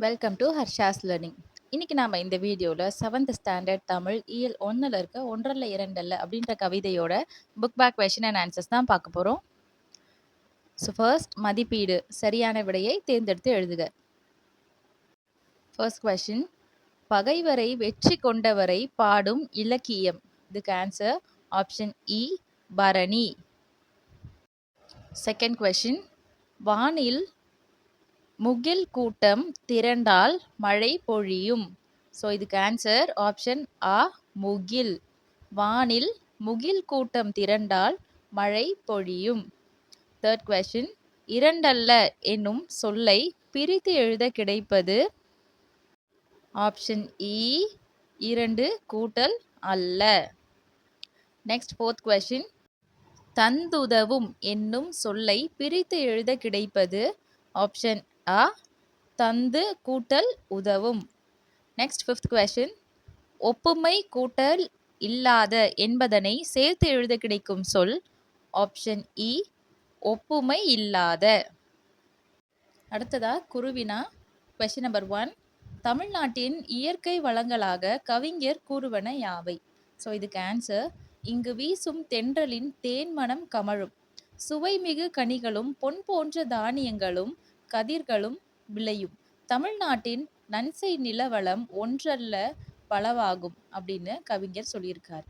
Welcome to Harsha's learning. இன்னைக்கு நாம இந்த வீடியோவில் 7th ஸ்டாண்டர்ட் தமிழ் இயல் 1ல் இருக்க ஒன்றல்ல இரண்டல்ல அப்படின்ற கவிதையோட book back question and answers தான் பார்க்க போகிறோம். ஸோ ஃபர்ஸ்ட் மதிப்பீடு, சரியான விடையை தேர்ந்தெடுத்து எழுதுக. ஃபர்ஸ்ட் கொஷின், பகைவரை வெற்றி கொண்டவரை பாடும் இலக்கியம். இதுக்கு ஆன்சர் ஆப்ஷன் இ, பரணி. செகண்ட் கொஷின், வானில் முகில் கூட்டம் திரண்டால் மழை பொழியும். ஸோ இதுக்கு ஆன்சர் ஆப்ஷன் ஆ, முகில். வானில் முகில் கூட்டம் திரண்டால் மழை பொழியும். தேர்ட் கொஸ்டின், இரண்டல்ல என்னும் சொல்லை பிரித்து எழுத கிடைப்பது. ஆப்ஷன் இ, இரண்டு கூட்டல் அல்ல. நெக்ஸ்ட் ஃபோர்த் கொஸ்டின், தந்துதவும் என்னும் சொல்லை பிரித்து எழுத கிடைப்பது. ஆப்ஷன் ஆ, தந்து கூட்டல் உதவும். நெக்ஸ்ட் ஃபிஃப்த் கொஸ்டின், ஒப்புமை கூட்டல் இல்லாத என்பதனை சேர்த்து எழுத கிடைக்கும் சொல். ஆப்ஷன் இ, ஒப்புமை இல்லாத. அடுத்ததா குருவினா. கொஸ்டின் நம்பர் 1, தமிழ்நாட்டின் இயற்கை வளங்களாக கவிஞர் கூறுவன யாவை? ஸோ இதுக்கு ஆன்சர், இங்கு வீசும் தென்றலின் தேன்மணம் கமழும், சுவைமிகு கனிகளும் பொன் போன்ற தானியங்களும் கதிர்களும் விளையும், தமிழ்நாட்டின் நன்சை நிலவளம் ஒன்றல்ல பலவாகும் அப்படின்னு கவிஞர் சொல்லியிருக்கார்.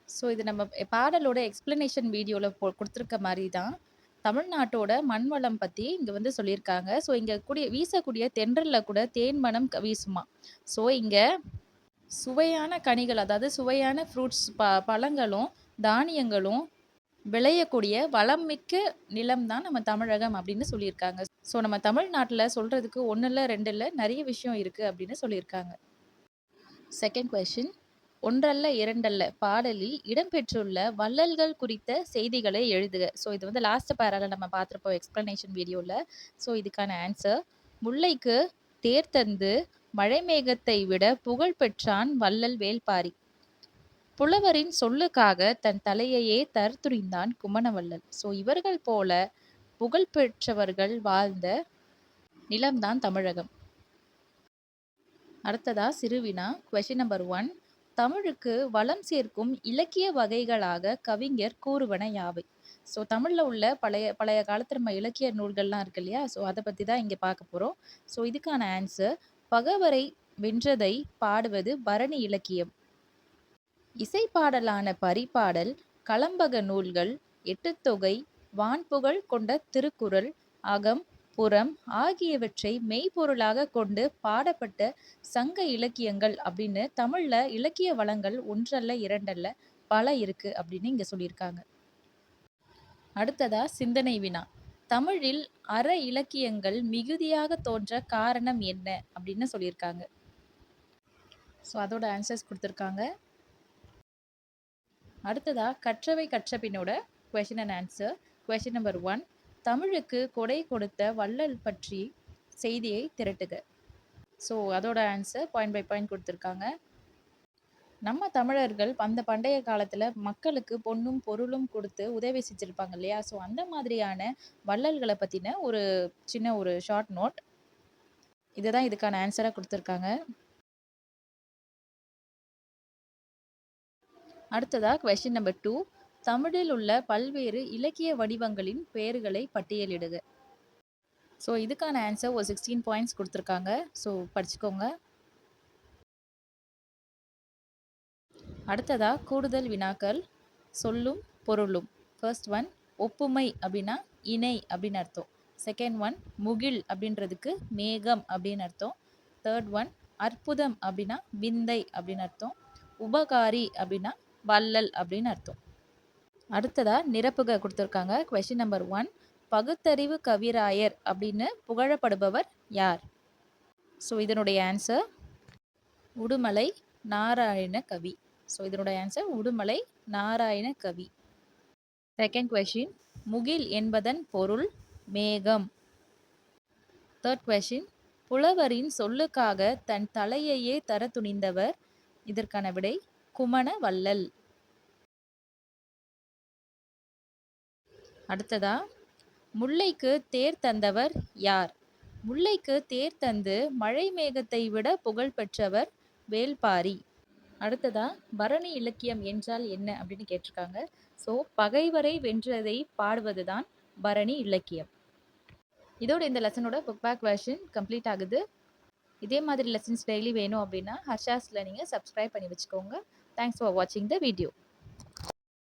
ஸோ இது நம்ம பாடலோட எக்ஸ்பிளனேஷன் வீடியோவில் கொடுத்துருக்க மாதிரி தான் தமிழ்நாட்டோட மண்வளம் பற்றி இங்கே சொல்லியிருக்காங்க. ஸோ இங்கே வீசக்கூடிய தென்றலில் கூட தேன்மணம் வீசுமா. ஸோ இங்கே சுவையான கனிகள், அதாவது சுவையான ஃப்ரூட்ஸ், பழங்களும் தானியங்களும் விளையக்கூடிய வளம் மிக்க நிலம் தான் நம்ம தமிழகம் அப்படின்னு சொல்லியிருக்காங்க. ஸோ நம்ம தமிழ்நாட்டில் சொல்கிறதுக்கு ஒன்று இல்லை ரெண்டு இல்லை, நிறைய விஷயம் இருக்குது அப்படின்னு சொல்லியிருக்காங்க. செகண்ட் கொஸ்டின், ஒன்றல்ல இரண்டல்ல பாடலில் இடம்பெற்றுள்ள வள்ளல்கள் குறித்த செய்திகளை எழுதுக. ஸோ இது லாஸ்ட் பேரால நம்ம பார்த்துருப்போம் எக்ஸ்பிளனேஷன் வீடியோவில். ஸோ இதுக்கான ஆன்சர், முல்லைக்கு தேர் தந்து மழை மேகத்தை விட புகழ் பெற்றான் வள்ளல் வேல்பாரி, புலவரின் சொல்லுக்காக தன் தலையையே தரத்துணிந்தான் குமணவள்ளல். ஸோ இவர்கள் போல புகழ்பெற்றவர்கள் வாழ்ந்த நிலம்தான் தமிழகம். அடுத்ததா சிறுவினா. கொஸ்டின் நம்பர் 1, தமிழுக்கு வளம் சேர்க்கும் இலக்கிய வகைகளாக கவிஞர் கூறுவன யாவை? ஸோ தமிழில் உள்ள பழைய காலத்து நம்ம இலக்கிய நூல்கள்லாம் இருக்கு இல்லையா, ஸோ அதை பற்றி தான் இங்கே பார்க்க போகிறோம். ஸோ இதுக்கான ஆன்சர், பகவரை வென்றதை பாடுவது பரணி இலக்கியம், இசைப்பாடலான பரிபாடல், கலம்பக நூல்கள், எட்டுத்தொகை, வான்புகழ் கொண்ட திருக்குறள், அகம் புறம் ஆகியவற்றை மெய்ப்பொருளாக கொண்டு பாடப்பட்ட சங்க இலக்கியங்கள் அப்படின்னு தமிழ்ல இலக்கிய வளங்கள் ஒன்றல்ல இரண்டல்ல பல இருக்கு அப்படின்னு இங்க சொல்லியிருக்காங்க. அடுத்ததா சிந்தனை வினா. தமிழில் அற இலக்கியங்கள் மிகுதியாக தோன்ற காரணம் என்ன அப்படின்னு சொல்லியிருக்காங்க. ஸோ அதோட ஆன்சர்ஸ் கொடுத்துருக்காங்க. அடுத்ததா கற்றவை கற்றபினோட question and answer. Question number 1, தமிழுக்கு கொடை கொடுத்த வள்ளல் பற்றி செய்தியை திரட்டுக. ஸோ அதோட ஆன்சர் பாயிண்ட் பை பாயிண்ட் கொடுத்துருக்காங்க. நம்ம தமிழர்கள் அந்த பண்டைய காலத்தில் மக்களுக்கு பொன்னும் பொருளும் கொடுத்து உதவி செஞ்சுருப்பாங்க இல்லையா, ஸோ அந்த மாதிரியான வள்ளல்களை பற்றின ஒரு சின்ன ஒரு ஷார்ட் நோட். இதுதான் இதுக்கான ஆன்சராக கொடுத்துருக்காங்க. அடுத்ததா கொஸ்டின் நம்பர் 2, தமிழில் உள்ள பல்வேறு இலக்கிய வடிவங்களின் பெயர்களை பட்டியலிடுக. ஸோ இதுக்கான ஆன்சர் ஒரு 16 பாயிண்ட்ஸ் கொடுத்துருக்காங்க. ஸோ படிச்சுக்கோங்க. அடுத்ததா கூடுதல் வினாக்கள், சொல்லும் பொருளும். ஃபர்ஸ்ட் ஒன், ஒப்புமை அப்படின்னா இணை அப்படின்னு அர்த்தம். செகண்ட் ஒன், முகில் அப்படின்றதுக்கு மேகம் அப்படின்னு அர்த்தம். தேர்ட் ஒன், அற்புதம் அப்படின்னா விந்தை அப்படின்னு அர்த்தம். உபகாரி அப்படின்னா வள்ளல் அப்படின்னு அர்த்தம். அடுத்ததா நிரப்புக கொடுத்துருக்காங்க. கொஸ்டின் நம்பர் 1, பகுத்தறிவு கவிராயர் அப்படின்னு புகழப்படுபவர் யார்? ஸோ இதனுடைய ஆன்சர் உடுமலை நாராயண கவி. ஸோ இதனுடைய ஆன்சர் உடுமலை நாராயண கவி. செகண்ட் கொஸ்டின், முகில் என்பதன் பொருள் மேகம். தேர்ட் கொஸ்டின், புலவரின் சொல்லுக்காக தன் தலையையே தர துணிந்தவர். இதற்கான விடை குமண வள்ளல். அடுத்ததா, முல்லைக்கு தேர் தந்தவர் யார்? முல்லைக்கு தேர் தந்து மழை மேகத்தை விட புகழ் பெற்றவர் வேள்பாரி. அடுத்ததா பரணி இலக்கியம் என்றால் என்ன அப்படின்னு கேட்டிருக்காங்க. ஸோ பகைவரை வென்றதை பாடுவதுதான் பரணி இலக்கியம். இதோட இந்த லெசனோட புக் பேக் வெர்ஷன் கம்ப்ளீட் ஆகுது. இதே மாதிரி லெசன்ஸ் டெய்லி வேணும் அப்படின்னா ஹர்ஷாஸ் லேர்னிங்கை சப்ஸ்கிரைப் பண்ணி வச்சுக்கோங்க. தேங்க்ஸ் ஃபார் வாட்சிங் த வீடியோ.